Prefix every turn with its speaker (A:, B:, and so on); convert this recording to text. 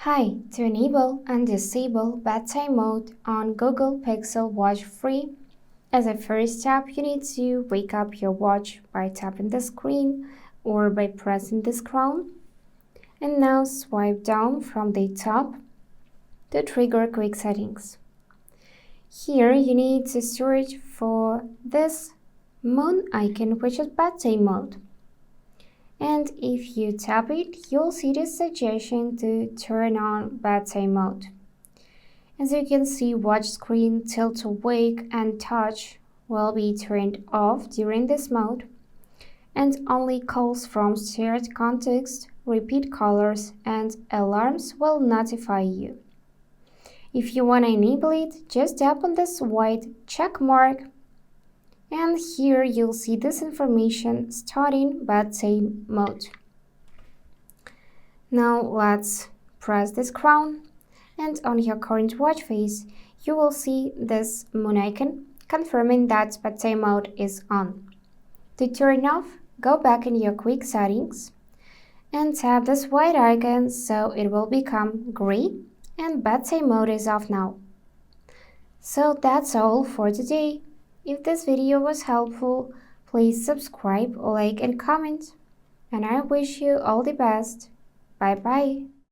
A: Hi, to enable and disable bedtime mode on Google Pixel Watch Free, as a first step you need to wake up your watch by tapping the screen or by pressing this crown. And now swipe down from the top to trigger quick settings. Here you need to search for this moon icon, which is bedtime mode. And if you tap it, you'll see the suggestion to turn on bedtime mode. As you can see, watch screen, tilt awake, and touch will be turned off during this mode, and only calls from shared context, repeat callers, and alarms will notify you. If you want to enable it, just tap on this white check mark, and here you'll see this information starting bedtime mode. Now let's press this crown, and on your current watch face, you will see this moon icon confirming that bedtime mode is on. To turn off, go back in your quick settings and tap this white icon so it will become gray, and bedtime mode is off now. So that's all for today. If this video was helpful, please subscribe, like, and comment. And I wish you all the best. Bye bye.